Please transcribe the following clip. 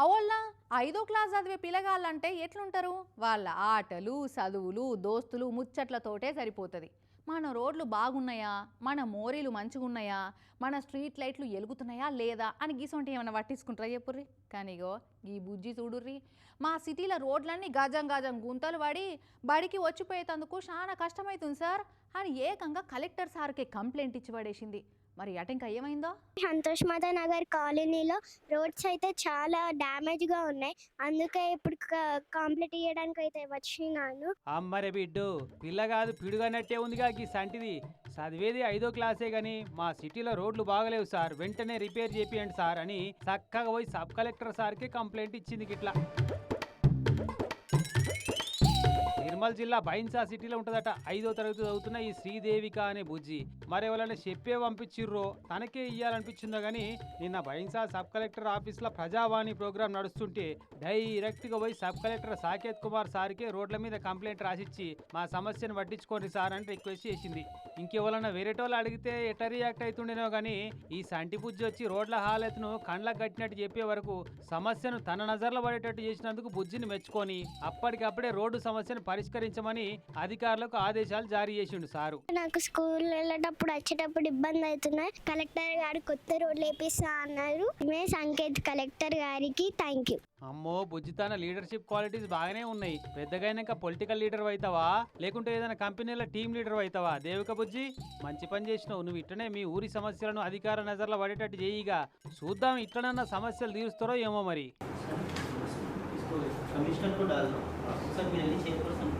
అవోళ్ళ 5వ క్లాస్ చదివే పిల్లగాళ్ళంటే ఎట్లుంటారు? వాళ్ళ ఆటలు, చదువులు, దోస్తులు, ముచ్చట్లతోటే సరిపోతుంది. మన రోడ్లు బాగున్నాయా, మన మోరీలు మంచిగున్నాయా, మన స్ట్రీట్ లైట్లు ఎలుగుతున్నాయా లేదా అని గీసొంటి ఏమైనా పట్టించుకుంటారా చెప్పుర్రి. కానీగో ఈ బుజ్జి చూడుర్రి, మా సిటీలో రోడ్లన్నీ గజం గజం గుంతలు పడి బడికి వచ్చిపోయేందుకు చాలా కష్టమవుతుంది సార్ అని ఏకంగా కలెక్టర్ సార్కి కంప్లైంట్ ఇచ్చి పడేసింది. మరి అటు ఇంకా ఏమైందో? సంతోష్ మాతా నగర్ కాలనీలో రోడ్స్ అయితే చాలా డ్యామేజ్గా ఉన్నాయి. అందుకే ఇప్పుడు కంప్లీట్ చేయడానికి అయితే వచ్చినాను. అమ్మరే బిడ్డు పిల్ల కాదు పిడుగన్నట్టే ఉందిగా ఈ సంటిది. చదివేది 5వ క్లాసే గాని మా సిటీలో రోడ్లు బాగలేవు సార్, వెంటనే రిపేర్ చేపియండి సార్ అని చక్కగా పోయి సబ్ కలెక్టర్ సార్కి కంప్లైంట్ ఇచ్చింది గిట్లా. నిర్మల్ జిల్లా బైన్సా సిటీలో ఉంటుందట 5వ తరగతి చదువుతున్న ఈ శ్రీదేవిక అనే బుజ్జి. మరెవరైనా చెప్పే పంపించిర్రో తనకే ఇయ్యాలనిపించిందో గానీ నిన్న బైన్సా సబ్ కలెక్టర్ ఆఫీస్లో ప్రజావాణి ప్రోగ్రాం నడుస్తుంటే డైరెక్ట్గా పోయి సబ్ కలెక్టర్ సాకేత్ కుమార్ సార్కే రోడ్ల మీద కంప్లైంట్ రాసిచ్చి మా సమస్యను పట్టించుకోండి సార్ అని రిక్వెస్ట్ చేసింది. ఇంకెవరన్నా వేరేటోళ్ళు అడిగితే ఎట్లా రియాక్ట్ అవుతుండేనో కానీ ఈ సంటి బుజ్జి వచ్చి రోడ్ల హాలత్ను కండ్లకు కట్టినట్టు చెప్పే వరకు సమస్యను తన నజర్లో పడేటట్టు చేసినందుకు బుజ్జిని మెచ్చుకొని అప్పటికప్పుడే రోడ్డు సమస్యను పరిష్కరించమని అధికారులకు ఆదేశాలు జారీ చేసిండు సారు. నాకు స్కూల్ వెళ్ళేటప్పుడు వచ్చేటప్పుడు ఇబ్బంది అవుతున్నాయి. కలెక్టర్ గారు కొత్త రోడ్లు వేపిస్తా అన్నారు. మే సంకేత్ కలెక్టర్ గారికి థ్యాంక్ యూ. అమ్మో బుజ్జి తన లీడర్షిప్ క్వాలిటీస్ బాగానే ఉన్నాయి. పెద్దగైనాక పొలిటికల్ లీడర్ అవుతావా లేకుంటే ఏదైనా కంపెనీల టీం లీడర్ అవుతావా దేవిక బుజ్జి? మంచి పని చేసినావు. నువ్వు ఇట్లనే మీ ఊరి సమస్యలను అధికార నజర్లో పడేటట్టు చేయిగా. చూద్దాం ఇట్లనన్నా సమస్యలు తీరుస్తారో ఏమో మరి. कमिश्नर को डाल दो, सर मेरे लिए 6%